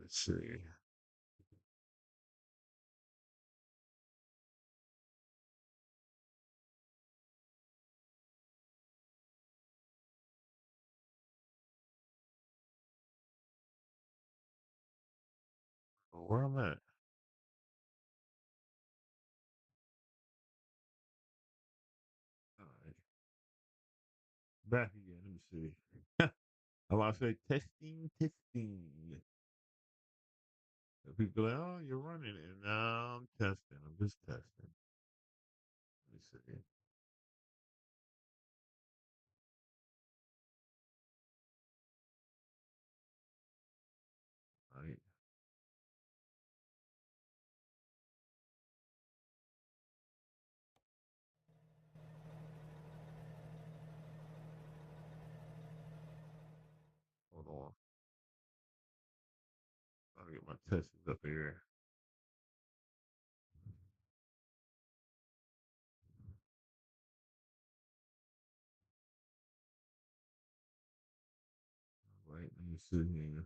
Let's see. Where I'm at? All right. Back again. Let me see. I want to say testing, testing. And people are like, oh, you're running it. No, I'm testing. I'm just testing. Let me see. All right. Hold on. I'll get my testers up here. All right. Let me see here.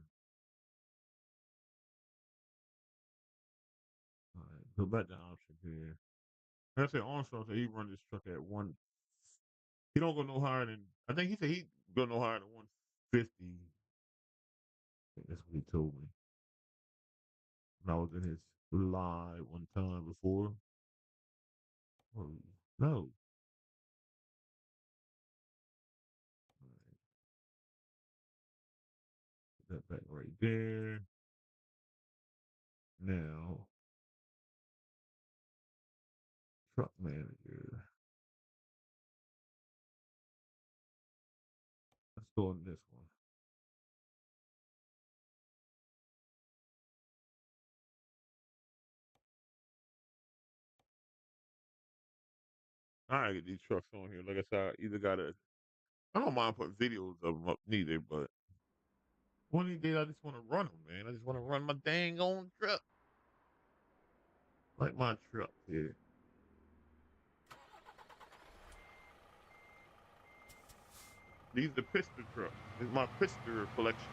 All right. Go back to options here. Like I said, Armstrong said he run this truck at one. He don't go no higher than. I think he said he go no higher than 150. I think that's what he told me when I was in his live one time before. Oh, no. Put that back right there. Now, truck manager. Let's go on this one. I get these trucks on here. Like I said, I either gotta. I don't mind putting videos of them up neither, but one of these days I just want to run them, man. I just want to run my dang own truck, like my truck here. These are Pister trucks. It's my Pister collection.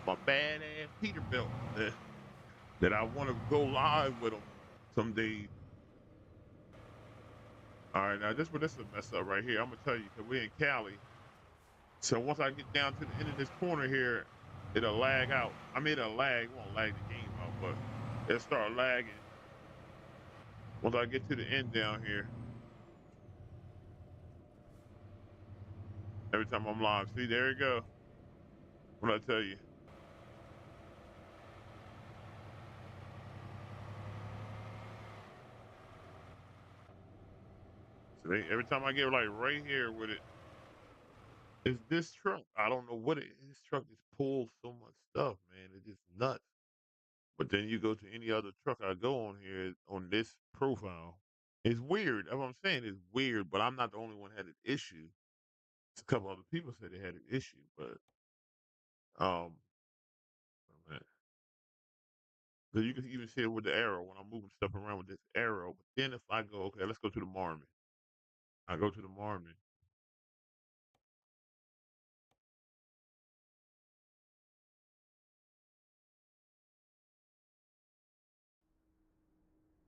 My badass Peterbilt that I want to go live with them some days. All right, now this is a mess up right here. I'm gonna tell you, cause we're in Cali. So once I get down to the end of this corner here, it'll lag out. I mean, it'll lag. It won't lag the game out, but it'll start lagging once I get to the end down here. Every time I'm live, see, there you go. What I tell you. So every time I get like right here with it, it's this truck. I don't know what it is. This truck just pulls so much stuff, man. It's just nuts. But then you go to any other truck I go on here on this profile. It's weird. That's what I'm saying. It's weird, but I'm not the only one that had an issue. A couple other people said they had an issue, but um, so you can even see it with the arrow when I'm moving stuff around with this arrow. But then if I go, okay, let's go to the Marmon. I go to the Marmon.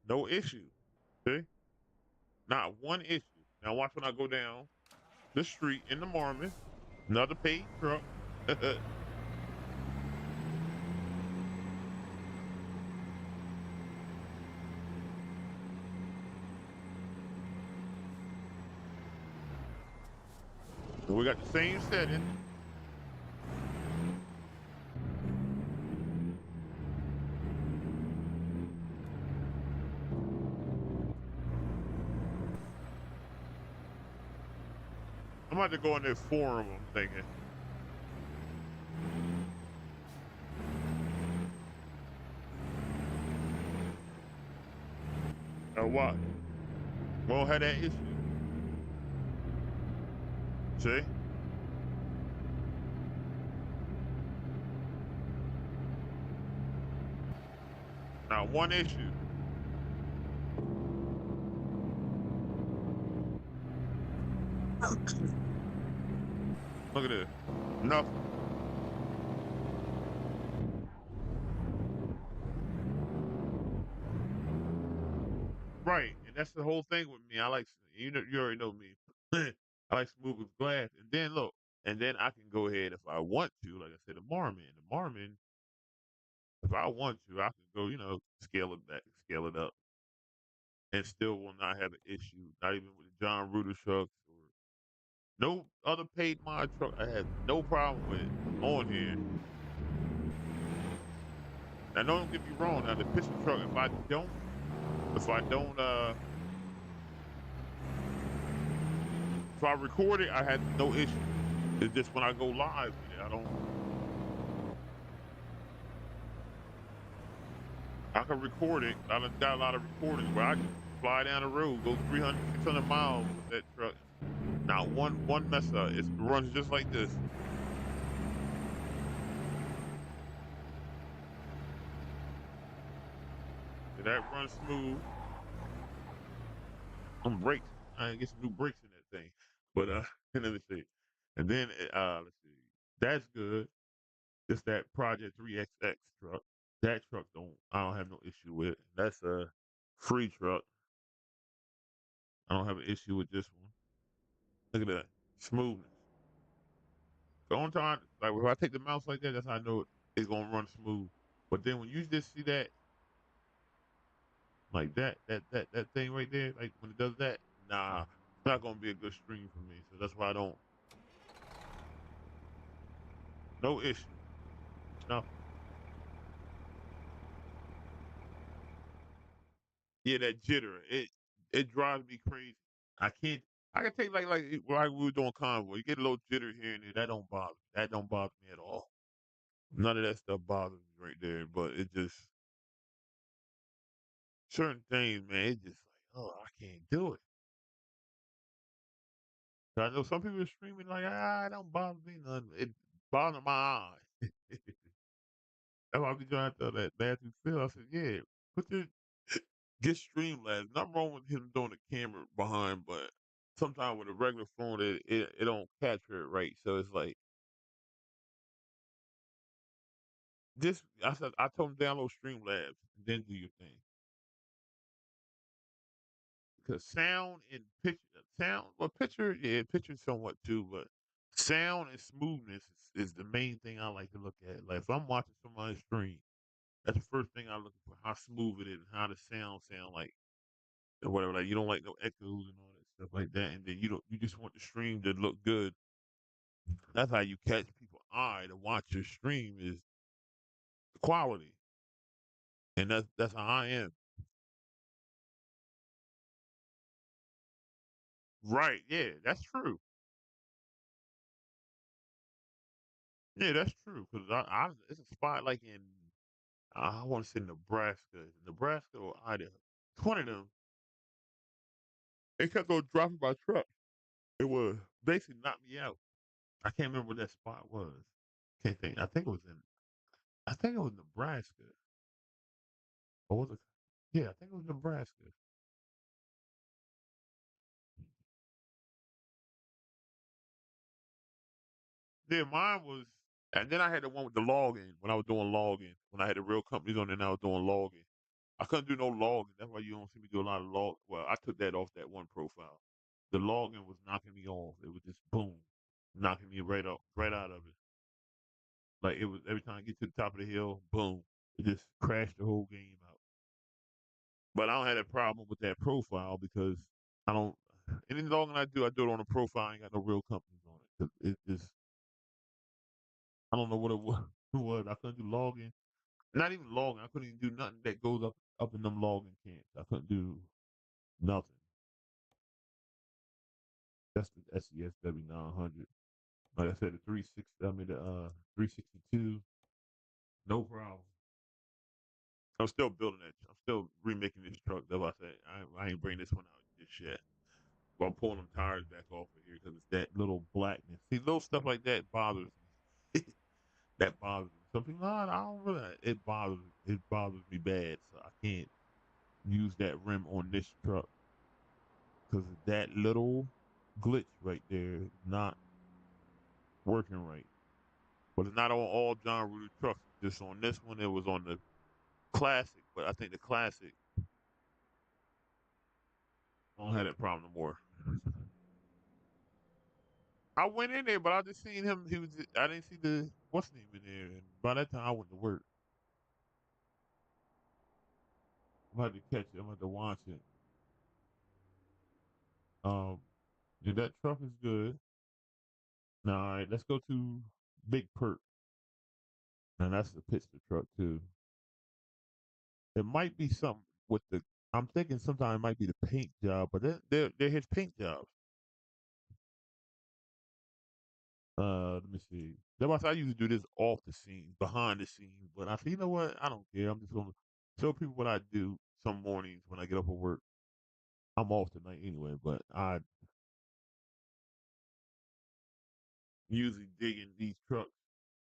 No issue. See? Not one issue. Now watch when I go down the street in the Marmon. Another paid truck. So we got the same setting. I'm about to go in this forum, I'm thinking. Now watch. Won't have that issue. See? Not one issue. Look at this. Nothing. Right. And that's the whole thing with me. I like you already know me. I like smooth with glass. And then look, and then I can go ahead if I want to, like I said, the Marmon. The Marmon, if I want to, I can go, scale it back, scale it up, and still will not have an issue. Not even with the John Ruder trucks or no other paid mod truck. I have no problem with it on here. Now don't get me wrong. Now the piston truck, if I record it, I had no issue. It's just when I go live with it, I can record it. I done got a lot of recordings where I can fly down the road, go 300, 600 miles with that truck. Not one mess up. It runs just like this. That runs smooth. On brakes. I get some new brakes in that thing. But let me see. And then let's see. That's good. It's that Project 3XX truck. That truck I don't have no issue with. That's a free truck. I don't have an issue with this one. Look at that. Smoothness. The only time, like if I take the mouse like that, that's how I know it's gonna run smooth. But then when you just see that, like that thing right there, like when it does that, nah, it's not gonna be a good stream for me. So that's why I don't. No issue. Nothing. Yeah, that jitter. It drives me crazy. I can't. I can take like we were doing convoy. You get a little jitter here and there. That don't bother. That don't bother me at all. None of that stuff bothers me right there. But it just certain things, man. It's just like, oh, I can't do it. I know some people are screaming like, it don't bother me none. It bothers my eye. That's why I be trying to tell that Matthew Phil. I said, yeah, put your get Streamlabs. Nothing wrong with him doing the camera behind, but sometimes with a regular phone, it don't capture it right. So it's like this. I told him download Streamlabs, then do your thing. Because sound and picture, yeah, picture somewhat too, but sound and smoothness is the main thing I like to look at. Like if I'm watching somebody stream, that's the first thing I look for: how smooth it is, and how the sound like, or whatever. Like you don't like no echoes and all that stuff like that, and then you just want the stream to look good. That's how you catch people's eye to watch your stream is the quality, and that's how I am. Right? Yeah, that's true. Yeah, that's true. Because it's a spot like in I want to say Nebraska or Idaho. It's one of them. They kept on dropping my truck. It was basically knocked me out. I can't remember what that spot was. Can't think. I think it was Nebraska. Or was it? Yeah, I think it was Nebraska. Yeah, mine was. And then I had the one with the login when I was doing login. When I had the real companies on there, and I was doing login. I couldn't do no logging. That's why you don't see me do a lot of log. Well, I took that off that one profile. The logging was knocking me off. It was just boom, knocking me right out of it. Like it was every time I get to the top of the hill, boom, it just crashed the whole game out. But I don't have that problem with that profile because I don't. Any logging I do it on a profile. I ain't got no real companies on it. 'Cause it just I don't know what it was. It was. I couldn't do logging. Not even logging. I couldn't even do nothing that goes up in them logging camps. I couldn't do nothing. That's the SESW 900. Like I said, the 360. I mean the 362. No problem. I'm still building it. I'm still remaking this truck. That's why I said I ain't bring this one out just yet. But I'm pulling them tires back off of here because it's that little blackness. See, little stuff like that bothers me. That bothers me. Some people, I don't really. It bothers me bad. So I can't use that rim on this truck because that little glitch right there is not working right. But it's not on all John Rudy trucks. Just on this one, it was on the classic. But I think the classic don't have that problem no more. I went in there, but I just seen him. He was. I didn't see the what's name in there. And by that time, I went to work. I'm about to catch it. I'm about to watch it. Um, yeah, that truck is good. Now, all right, let's go to Big Perk. And that's the Pittsburgh truck too. It might be something with the. I'm thinking sometimes it might be the paint job, but they're his paint jobs. Let me see. That's why I usually do this off the scene, behind the scenes. But I said, you know what? I don't care. I'm just gonna show people what I do some mornings when I get up at work. I'm off tonight anyway, but I usually dig in these trucks.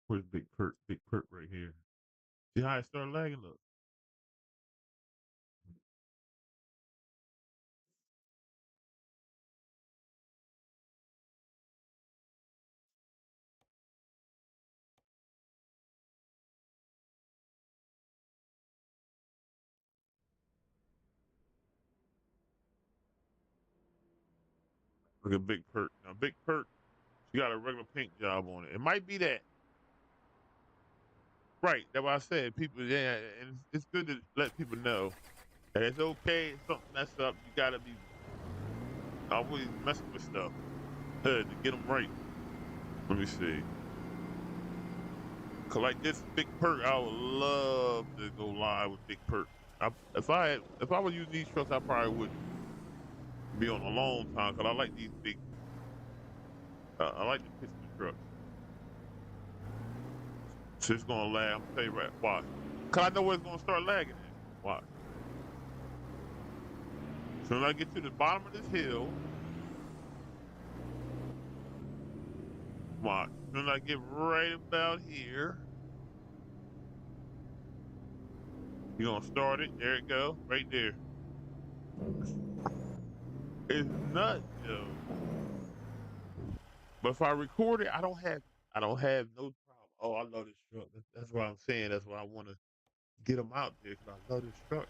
Where's Big Perk? Big Perk right here. See how it started lagging? Look, look at Big Perk. Now Big Perk, she got a regular paint job on it. It might be that. Right. That's what I said. People, yeah, and it's good to let people know that it's okay if something mess up. You gotta be always messing with stuff to get them right. Let me see. Cause like this Big Perk, I would love to go live with Big Perk. If I was using these trucks, I probably wouldn't be on a long time. Cause I like these big. I like the piston trucks. So it's gonna lag. I'm gonna tell you right. Watch. Cause I know where it's gonna start lagging at. Watch. So when I get to the bottom of this hill, watch. When I get right about here, you're gonna start it. There it go. Right there. It's nuts, yo. But if I record it, I don't have no problem. Oh, I love this truck. That's what I'm saying. That's why I want to get them out there because I love this truck.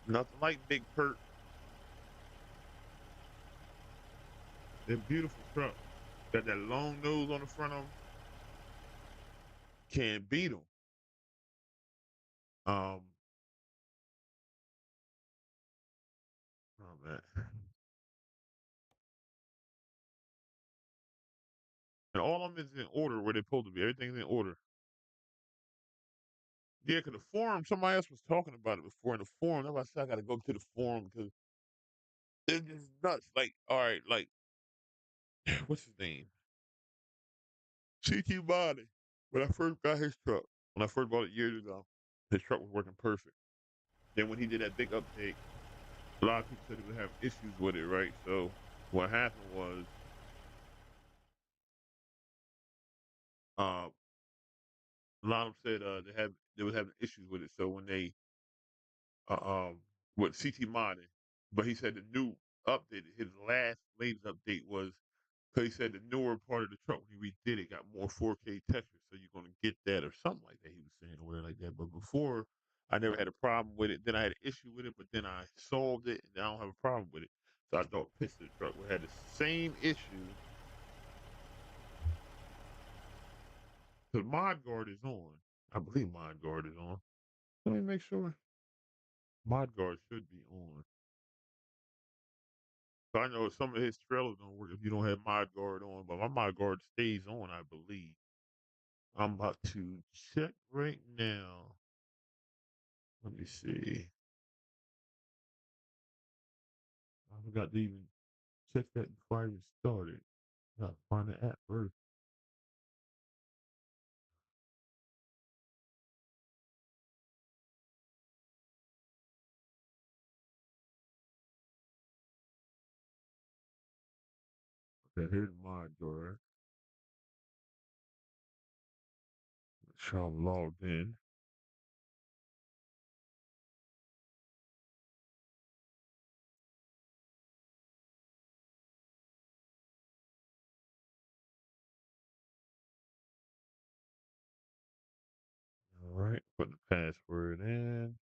Nothing like Big Perk. They're beautiful trucks. Got that long nose on the front of them. Can't beat them. Um, oh man. And all of them is in order where they're supposed to be. Everything's in order. Yeah, because the forum, somebody else was talking about it before in the forum. That's why I said I got to go to the forum because it's just nuts. Like, all right, like, what's his name? CT Body. When I first got his truck, when I first bought it years ago, his truck was working perfect. Then when he did that big update, a lot of people said he was having issues with it, right? So what happened was, uh, a lot of them said they was having issues with it. So when they with CT modding, but he said the new update, his latest update was because he said the newer part of the truck when he redid it got more 4K texture, so you're gonna get that or something like that. He was saying or whatever like that. But before, I never had a problem with it. Then I had an issue with it, but then I solved it, and I don't have a problem with it. So I thought Piston Truck would have the same issue because Mod Guard is on. I believe Mod Guard is on. Let me make sure. Mod Guard should be on. So I know some of his trailers don't work if you don't have Mod Guard on, but my Mod Guard stays on, I believe. I'm about to check right now. Let me see. I forgot to even check that before I even started. Gotta find the app first. That here's my door. So I'm logged in. All right, put the password in.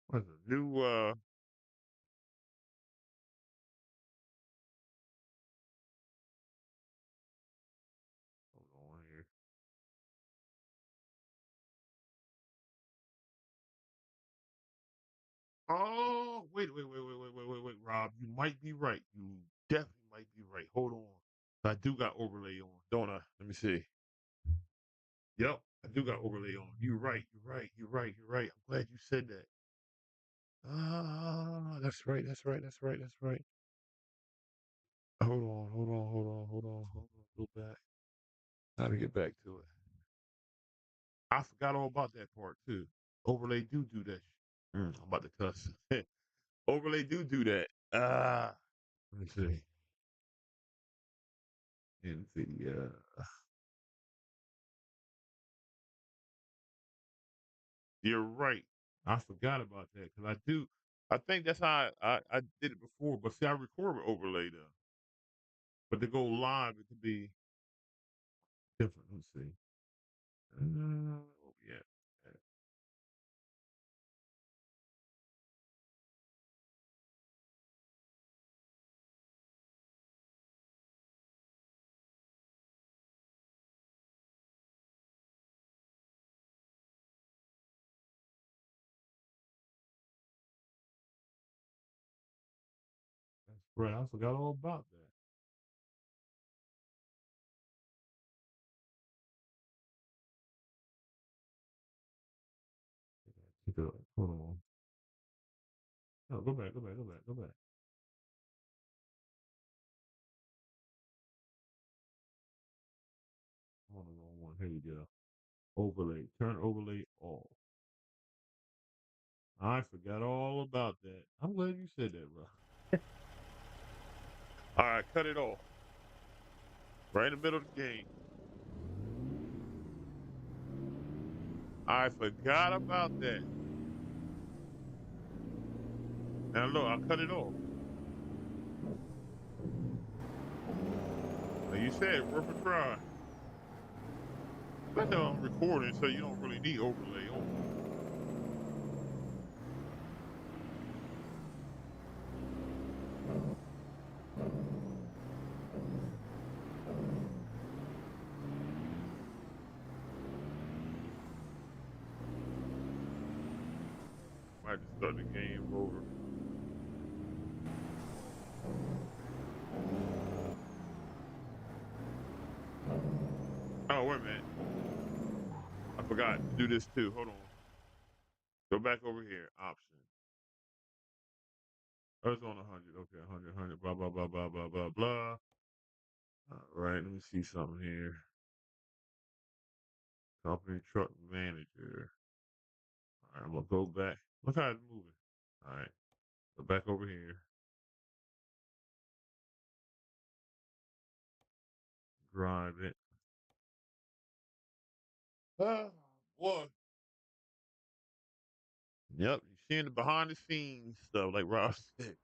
What's a new hold on here. Oh, wait, Rob. You might be right. You definitely might be right. Hold on. I do got overlay on, don't I? Let me see. Yep, I do got overlay on. You're right. You're right. I'm glad you said that. Ah, that's right. That's right. Hold on. Go back. How to get back to it. I forgot all about that part too. Overlay do that. I'm about to cuss. Overlay do that. Ah, let me see. NVIDIA. You're right. I forgot about that because I do. I think that's how I did it before. But see, I record with overlay though. But to go live, it could be different. Let's see. Oh yeah. That's right. I forgot all about that. Hold on. No, go back. I'm on the wrong one. Here you go. Overlay. Turn overlay off. I forgot all about that. I'm glad you said that, bro. All right, cut it off. Right in the middle of the game. I forgot about that. Now look, I cut it off. Like you said, worth a try. I know I'm recording, so you don't really need overlay on. Might just start the game over. Oh, wait a minute. I forgot to do this too. Hold on. Go back over here. Option. Oh, it's on 100. Okay, 100, blah, blah, blah, blah, blah, blah, blah. All right, let me see something here. Company truck manager. All right, I'm going to go back. Look how it's moving. All right, go back over here. Drive it. Ah, boy. Yep, you seeing the behind the scenes stuff, like Rob said.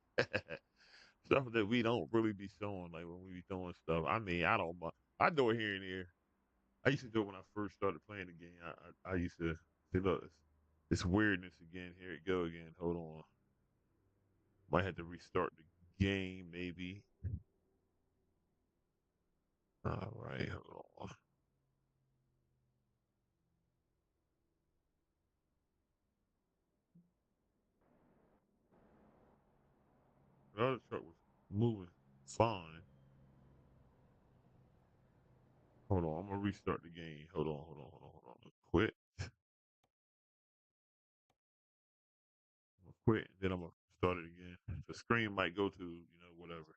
Stuff that we don't really be showing, like when we be doing stuff. I mean, I don't mind. I do it here and there. I used to do it when I first started playing the game. I used to say, look, it's weirdness again. Here it go again. Hold on. Might have to restart the game, maybe. All right, hold on. The other truck was moving fine. Hold on, I'm gonna restart the game. Hold on. Quit. I'm gonna quit. Then I'm gonna start it again. The screen might go to, whatever.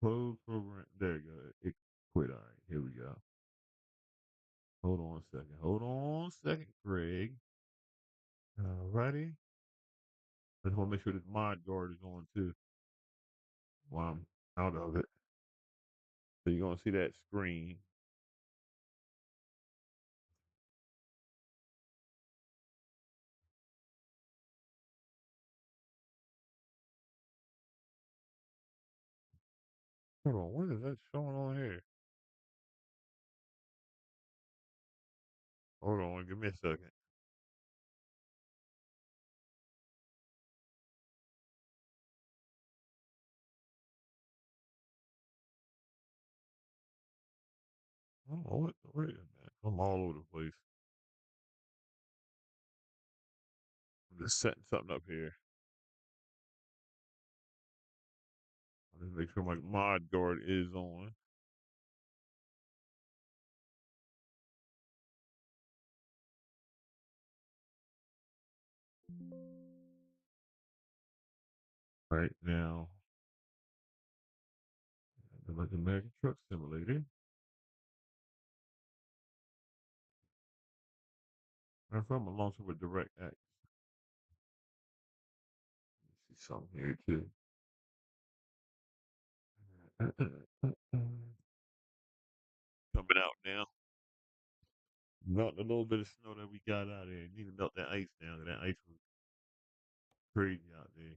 Close program. There you go. It quit. All right. Here we go. Hold on a second. Hold on a second, Craig. All righty. I just want to make sure this mod guard is on too while I'm out of it. So you're going to see that screen. Hold on. What is that showing on here? Hold on. Give me a second. Oh, wait a minute. I'm all over the place. I'm just setting something up here. I'll just make sure my mod guard is on. Right now, like American Truck Simulator. I'm from a launcher with direct access. See something here too. Coming out now. Melting a little bit of snow that we got out there. Need to melt that ice down. That ice was crazy out there.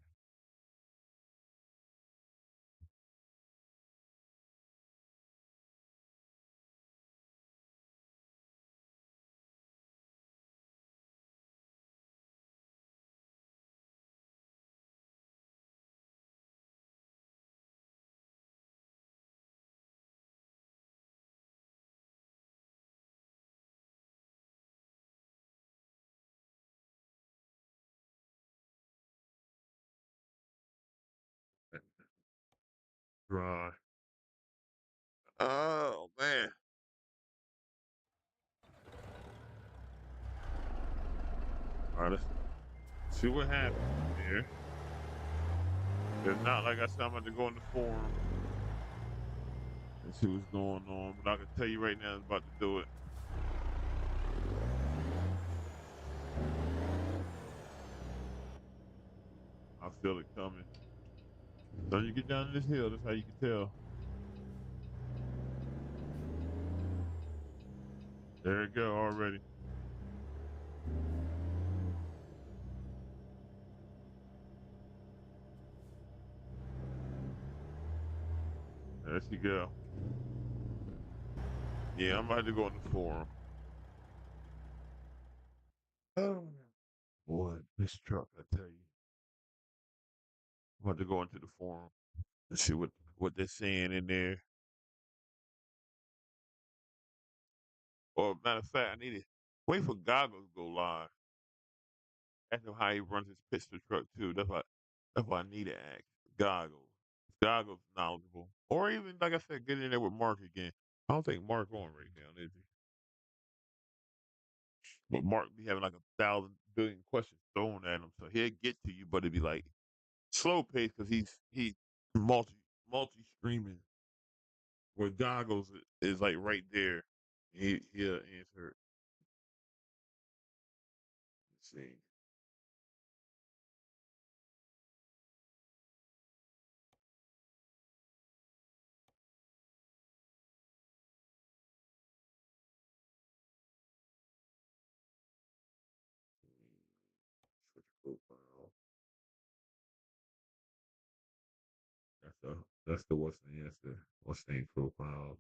Dry. Oh man. All right, let's see what happens here. It's not like I said I'm about to go in the forum and see what's going on, but I can tell you right now it's about to do it. I feel it coming. So you get down this hill, that's how you can tell. There it go already. There she go. Yeah, I'm about to go in the forum. Oh boy, this truck, I tell you. I'm about to go into the forum and see what they're saying in there. Or matter of fact, I need to wait for Goggles to go live. Ask him how he runs his pistol truck too. That's what I need to ask. Goggles. Goggles knowledgeable. Or even like I said, get in there with Mark again. I don't think Mark on right now, is he? But Mark be having like 1,000 billion questions thrown at him, so he'll get to you, but it'd be like slow pace because he's multi streaming. Where Goggles is like right there. He'll answer it. Let's see. Switch profile. That's the what's the name profile.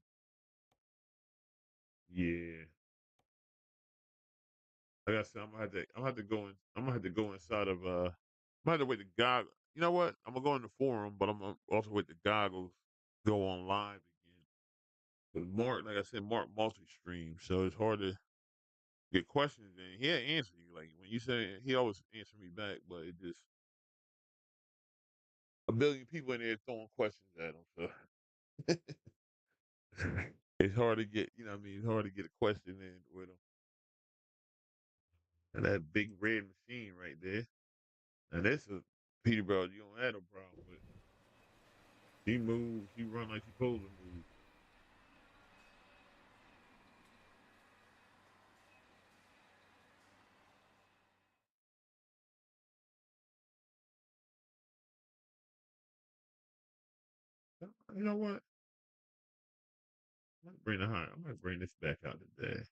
Yeah. Like I said, I'm gonna have to go inside of I'm gonna have to wait the goggles. You know what? I'm gonna go in the forum, but I'm gonna also wait the goggles go on live again. Because Mark, like I said, Mark multi stream, so it's hard to get questions in. He'll answer you. Like when you say he always answer me back, but it just a million people in there throwing questions at him. So It's hard to get, you know what I mean? It's hard to get a question in with them. And that big red machine right there. And that's a Peterbilt you don't have no problem with. She moves, she run like she supposed to move. You know what? I might bring this back out today.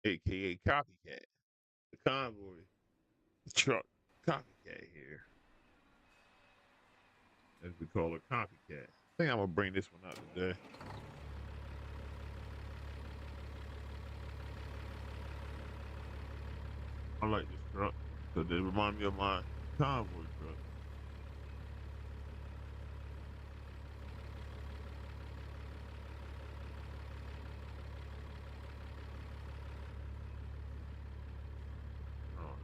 AKA copycat. The convoy truck copycat here. As we call her copycat. I think I'm gonna bring this one out today. I like this truck because it reminds me of my convoy truck.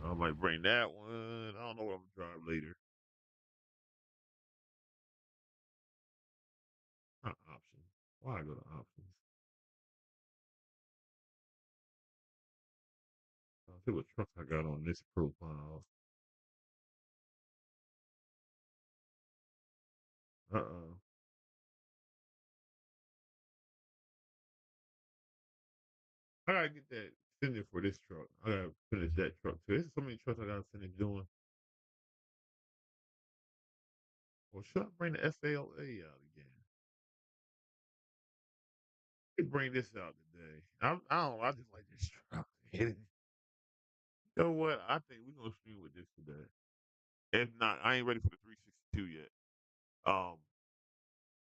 I might bring that one. I don't know what I'm gonna drive later. Not options. Why I go to options? I'll see what trucks I got on this profile. Uh-oh. I gotta get that finish for this truck. I gotta finish that truck too. There's so many trucks I gotta finish doing. Well, should I bring the FALA out again? Let bring this out today. I don't know. I just like this truck. You know what? I think we're gonna stream with this today. If not, I ain't ready for the 362 yet. Um,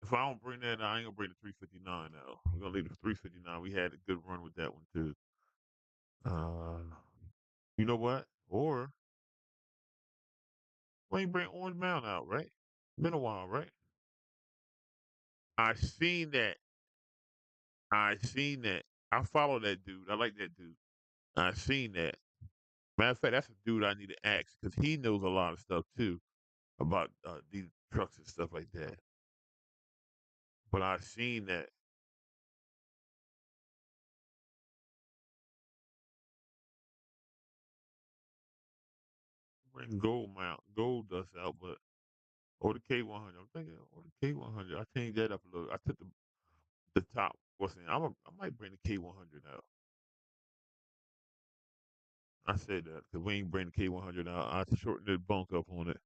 if I don't bring that, I ain't gonna bring the 359 out. We're gonna leave the 359. We had a good run with that one too. Uh, you know what? Or we ain't bring Orange Mountain out, right? Been a while, right? I seen that. I seen that. I follow that dude. I like that dude. I seen that. Matter of fact, that's a dude I need to ask because he knows a lot of stuff too about these trucks and stuff like that. But I seen that. Bring Gold Dust out, but or the K100. I'm thinking, or the K100. I changed that up a little. I took the top. What's in? I might bring the K100 out. I said that because we ain't bring the K100 out. I shortened the bunk up on it.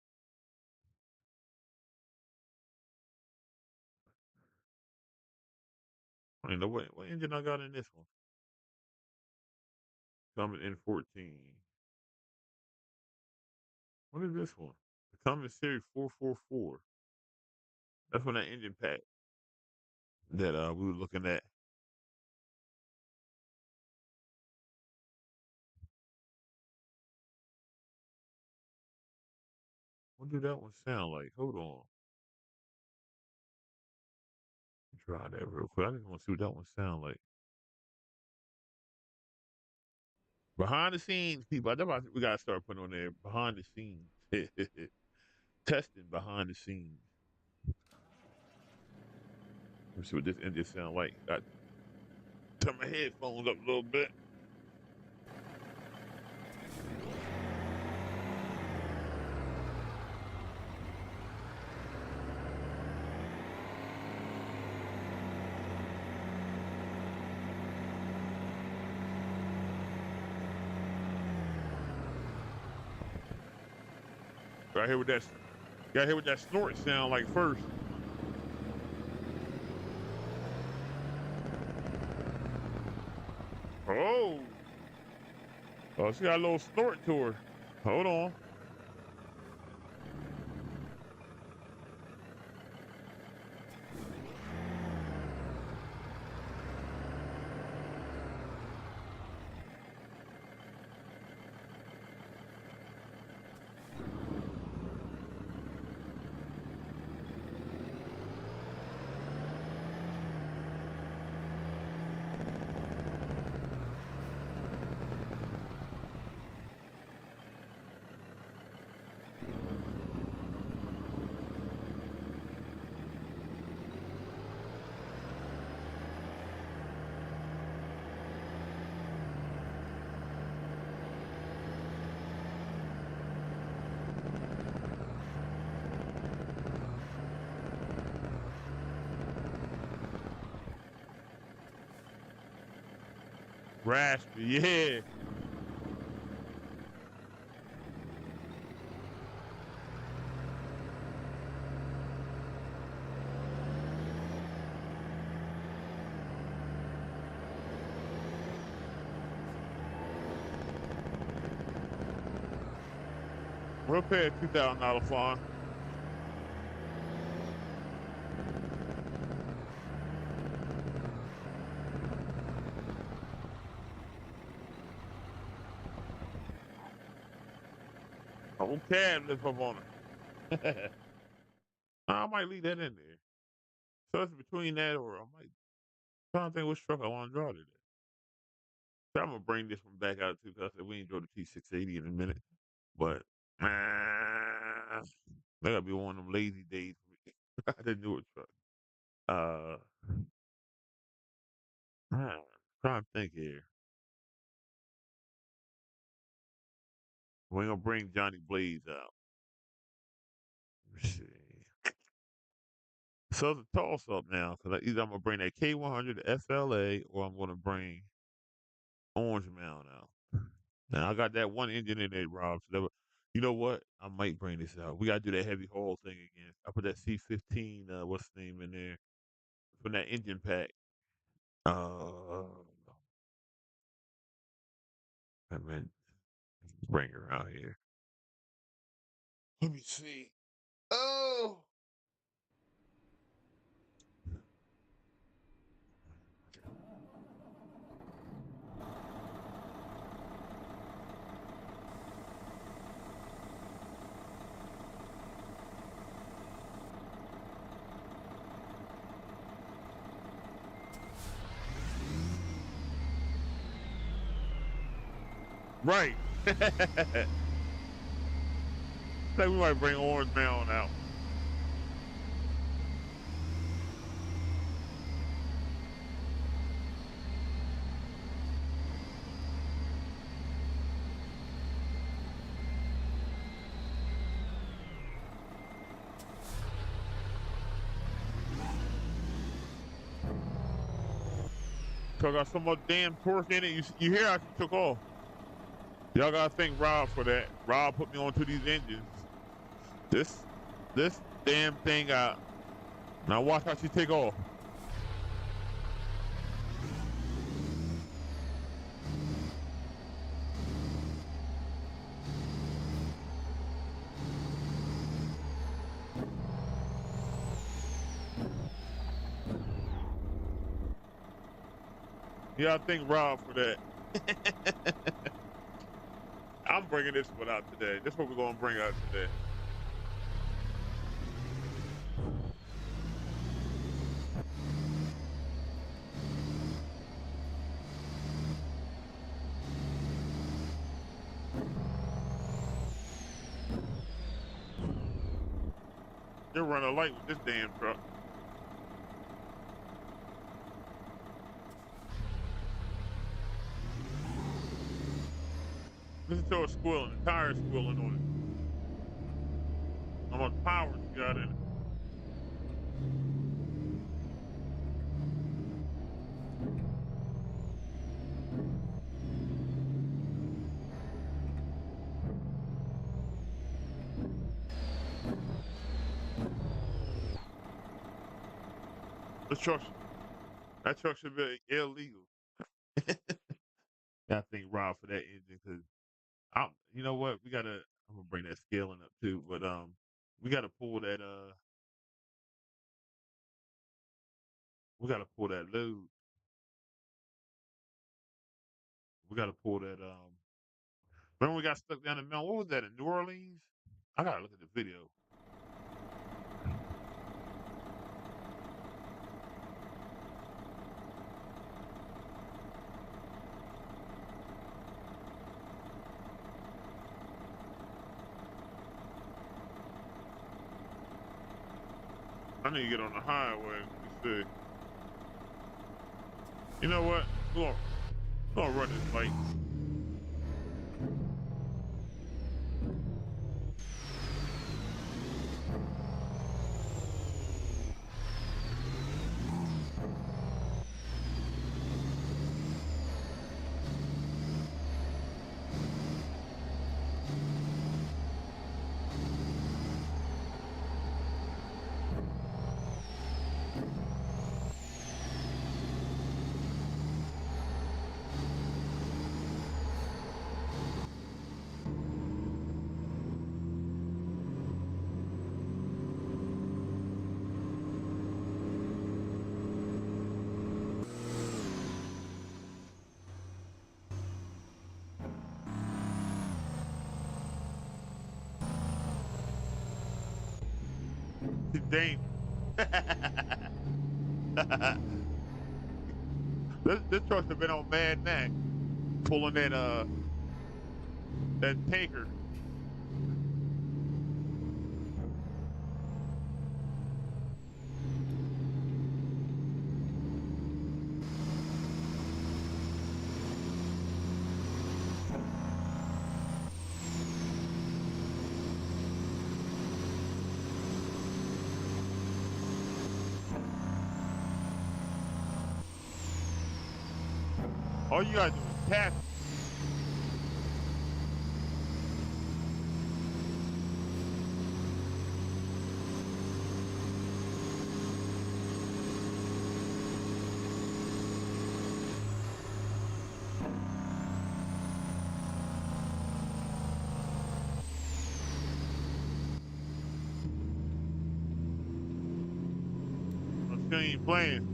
I don't know what engine I got in this one. Coming in 14. What is this one? The Cummins Series 444. That's when that engine pack that we were looking at. What did that one sound like? Hold on. Try that real quick. I just want to see what that one sound like. Behind the scenes, people. We gotta start putting on there behind the scenes. Testing behind the scenes. Let me see what this engine sound like. I turn my headphones up a little bit. Gotta hear what that snort sound like first. Oh. Oh, she got a little snort to her. Hold on. Raspy, yeah. We'll pay a $2,000 fine. A whole cab lift up on it. I might leave that in there. So it's between that or I might try to think which truck I want to draw today. So I'm gonna bring this one back out too because I said we ain't drove the T680 in a minute. But that gotta be one of them lazy days for me. The newer truck. Uh, trying to think here. We're gonna bring Johnny Blaze out. Let's see. So it's a toss up now because either I'm gonna bring that K100 FLA or I'm gonna bring Orange Mound out. Now I got that one engine in there, Rob. So you know what? I might bring this out. We gotta do that heavy haul thing again. I put that C15, what's the name in there? From that engine pack. I meant bring her out here. Let me see. Oh, right. Like we might bring Orange Mound out. So I got so much damn torque in it. You hear how she took off. Y'all gotta thank Rob for that. Rob put me onto these engines. This damn thing out. Now watch how she take off. Yeah, I thank Rob for that. I'm bringing this one out today. This is what we're gonna bring out today. You're running light with this damn truck. Listen to her squealing. The tire's squealing on it. How much power she got in it. That truck should be illegal. I thank Rob for that engine because you know what? I'm gonna bring that scaling up too, but we gotta pull that we gotta pull that load. We gotta pull that remember we got stuck down the mountain. What was that in New Orleans? I gotta look at the video. I need to get on the highway. Let me see. You know what? We're gonna run this bike. Dangerous. This truck have been on Mad Max pulling that tanker. All you gotta do is tap it. I still ain't playing.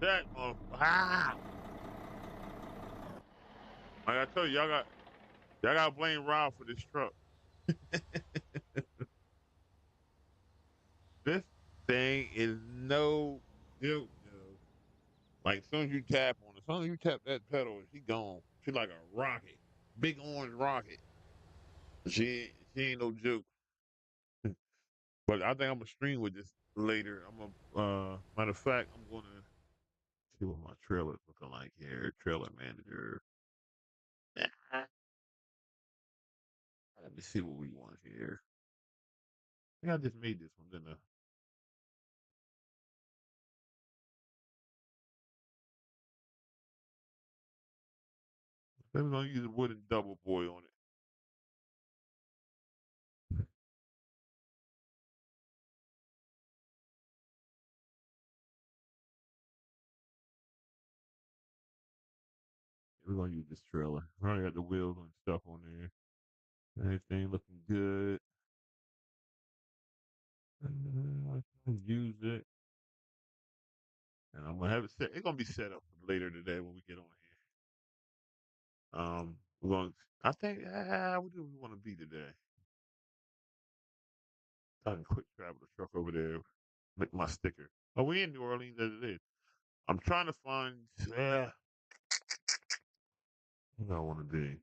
That ah! Like I told you, y'all gotta blame Rob for this truck. This thing is no joke, yo. Like as soon as you tap on it, as soon as you tap that pedal, she gone. She like a rocket, big orange rocket. She ain't no joke. But I think I'm gonna stream with this later. I'm gonna matter of fact, I'm gonna see what my trailer's looking like here. Trailer manager. Ah, let me see what we want here. I think I just made this one, didn't I? Then we're gonna use a wooden double boy on it. We're gonna use this trailer. I already got the wheels and stuff on there. Everything looking good. I use it, and I'm gonna have it set. It's gonna be set up for later today when we get on here. We're going. I think. What do we want to be today? I can quick travel the truck over there. Make my sticker. Oh, we in New Orleans as it is. I'm trying to find. Where I want to be.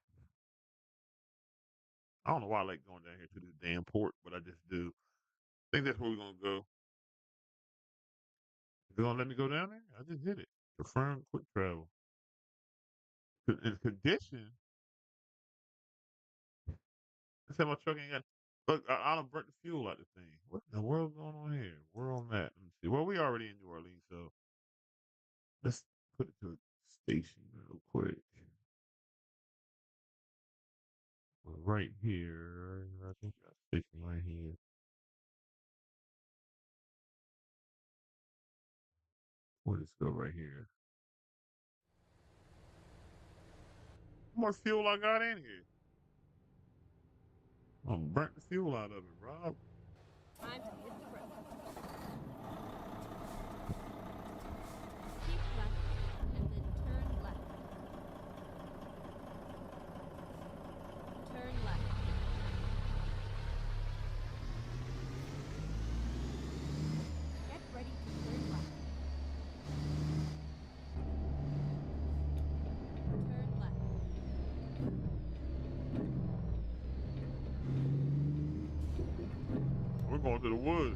I don't know why I like going down here to this damn port, but I just do. I think that's where we're gonna go. You gonna let me go down there? I just did it. Confirm quick travel. In condition, I said my truck ain't got. Look, I done burnt the fuel out the thing. What in the world's going on here? Where on that? Let me see. Well, we already in New Orleans, so let's put it to a station real quick. We're right here. I think got a station right here. We'll just go right here. How much fuel I got in here? I'm burnt the fuel out of it, Rob. Time to hit the road. Keep left and then turn left. Turn left. Get ready to turn left. Turn left. We're going to the woods.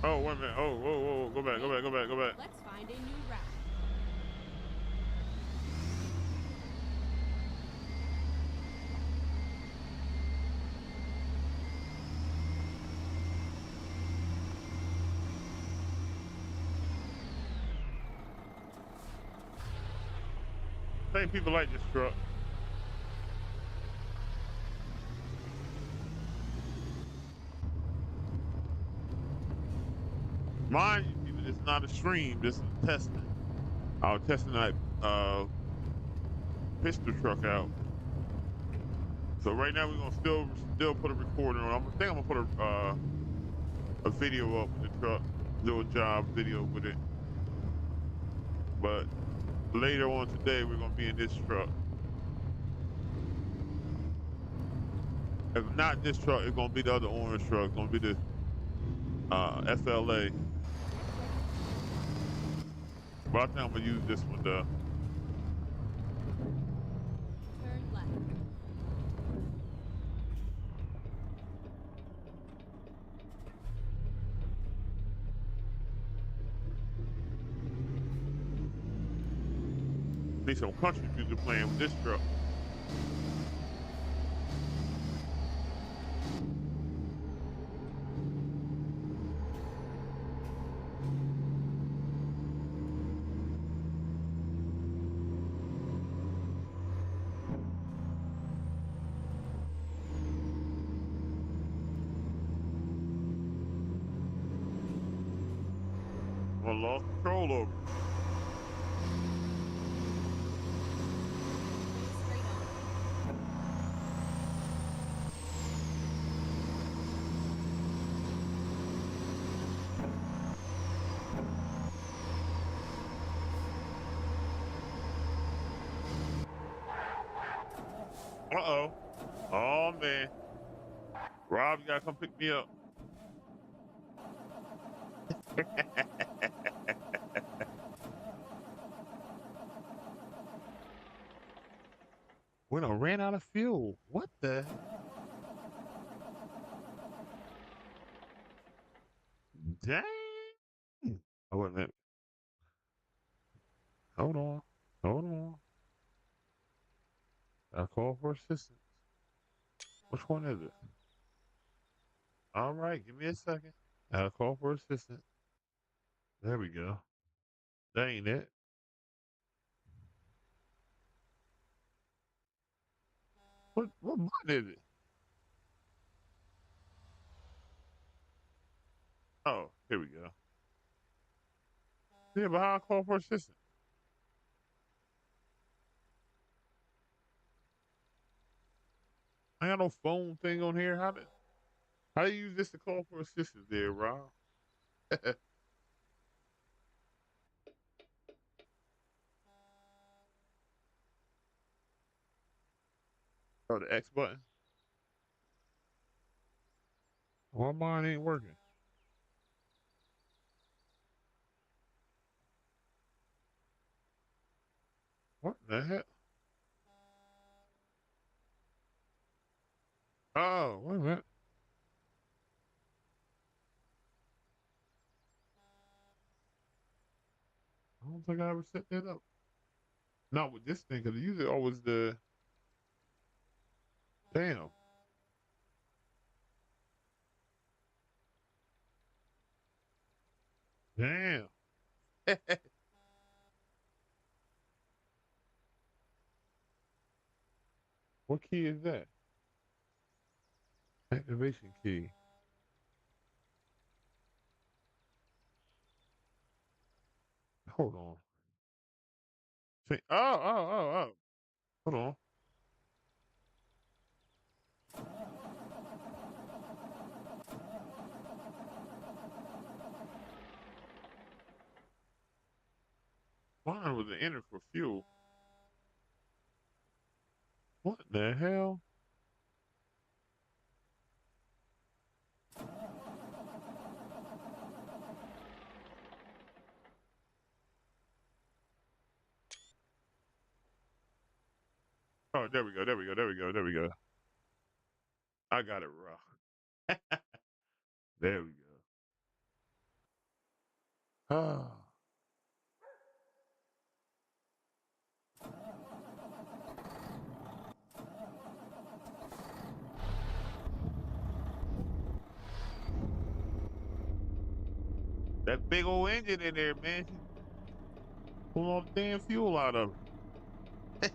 Oh, wait a minute. Oh, whoa, whoa, whoa. Go back, go back, go back, go back. Let's find a new route. Same people like this truck. Mind you, it's not a stream. This is testing. I was testing that pistol truck out. So right now we're gonna still put a recording on. I'm gonna put a video up with the truck, do a job video with it. But later on today we're gonna be in this truck. If not this truck, it's gonna be the other orange truck. It's gonna be the FLA. But I think I'm gonna use this one though. Turn left. Need some country music playing with this truck. I lost control over it. Straight on. Uh-oh. Oh man. Rob, you gotta come pick me up. We done ran out of fuel. What the? Dang. Oh, wait a minute. Hold on. Hold on. I'll call for assistance. Which one is it? All right, give me a second. I'll call for assistance. There we go. That ain't it. What button is it? Oh, here we go. Yeah, but how I call for assistance? I got no phone thing on here. How do you use this to call for assistance there, Rob? Oh, the X button? Why mine ain't working? What the heck? Oh, wait a minute. I don't think I ever set that up. Not with this thing, because usually always the damn. Damn. What key is that? Activation key. Hold on. See, oh. Hold on. Mine was an enter for fuel. What the hell? Oh, there we go. I got it wrong. There we go. Ah. That big old engine in there, man. Pull all the damn fuel out of it.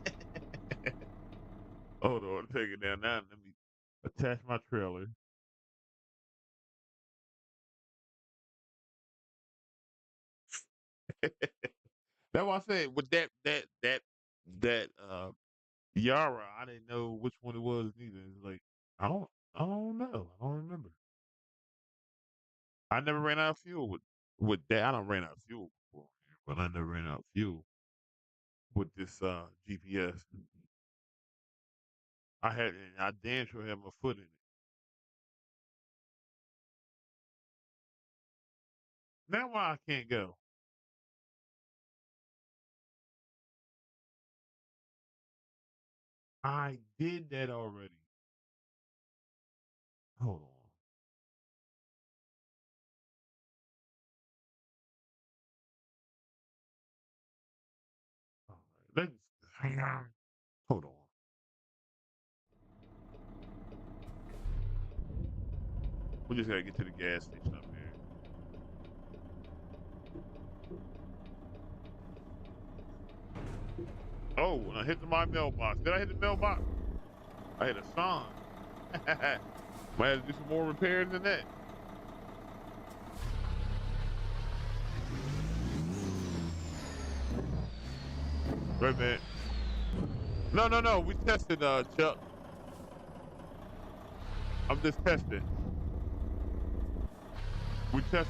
Hold on, take it down now. Let me attach my trailer. That's why I said with that Yara, I didn't know which one it was neither. It's like I don't know. I don't remember. I never ran out of fuel with that. I don't ran out of fuel before, but I never ran out of fuel with this GPS. I damn sure had my foot in it. Now why I can't go? I did that already. Hold on. All right, let's hold on. We just gotta get to the gas station up here. Oh, and I hit my mailbox. Did I hit the mailbox? I hit a sign. Might have to do some more repairs than that. Wait a minute. No, no, no. We tested, Chuck. I'm just testing. We tested.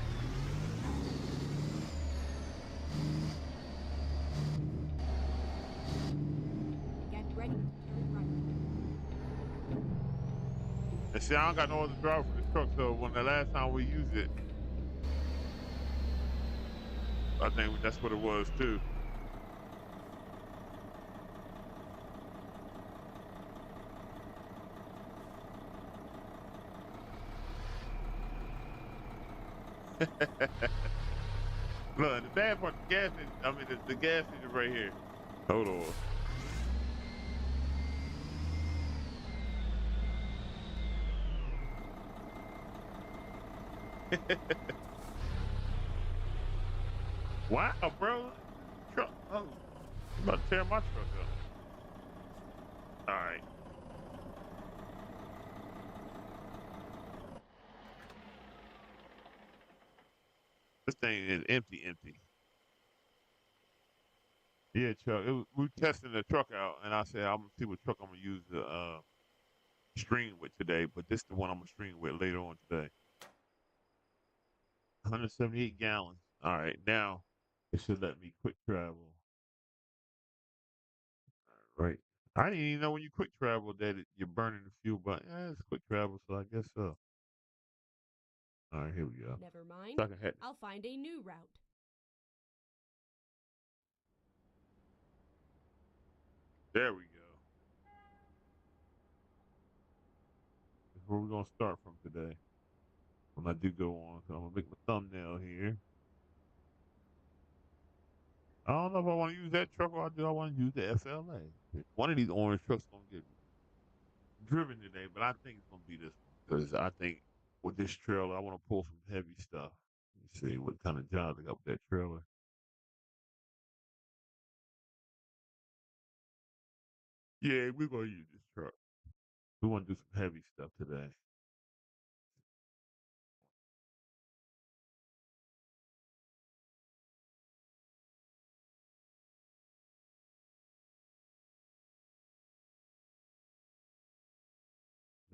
Get ready to turn right. And see, I don't got no other driver for this truck, so when the last time we used it, I think that's what it was too. Look, the bad part, the gas is, I mean, the gas is right here. Hold on. Wow, bro. Truck. Oh, you about to tear my truck up. All right. This thing is empty, empty. Yeah, Chuck. We testing the truck out, and I said I'm gonna see what truck I'm gonna use to string with today. But this is the one I'm gonna string with later on today. 178 gallons. All right, now it should let me quick travel. All right. I didn't even know when you quick travel that you're burning the fuel, but yeah, it's quick travel, so I guess so. All right, here we go. Never mind. So I can head. I'll find a new route. There we go. That's where we're gonna start from today. When I do go on, so I'm gonna make my thumbnail here. I don't know if I want to use that truck or do I want to use the FLA. One of these orange trucks gonna get driven today, but I think it's gonna be this one because I think with this trailer, I want to pull some heavy stuff. Let's see what kind of job they got with that trailer. Yeah, we're gonna use this truck. We want to do some heavy stuff today.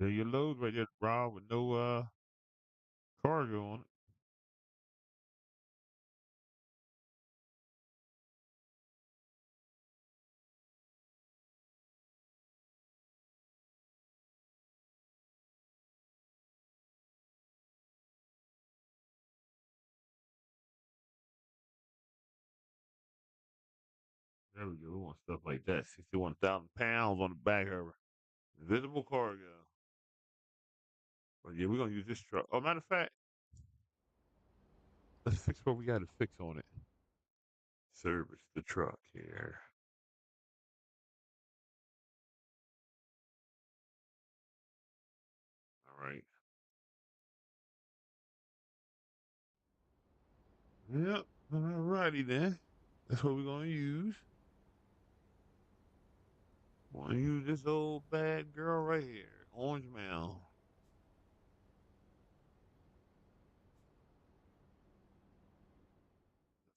There your load right there, Rob, with no cargo on it. There we go. We want stuff like that. 61,000 pounds on the back of her. Invisible cargo. But yeah, we're gonna use this truck. Oh, matter of fact, let's fix what we got to fix on it. Service the truck here. All right. Yep. All righty then. That's what we're gonna use. Want to use this old bad girl right here, Orange Mail.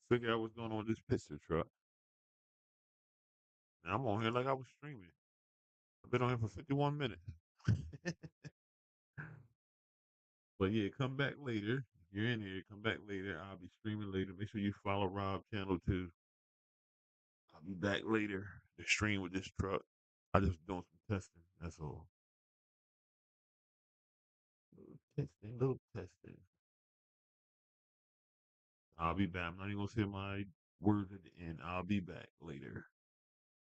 Figure out what's going on with this pizza truck. And I'm on here like I was streaming. I've been on here for 51 minutes. But yeah, come back later. If you're in here, come back later. I'll be streaming later. Make sure you follow Rob channel too. I'll be back later to stream with this truck. I just doing some testing. That's all. Little testing, little testing. I'll be back. I'm not even gonna say my words at the end. I'll be back later.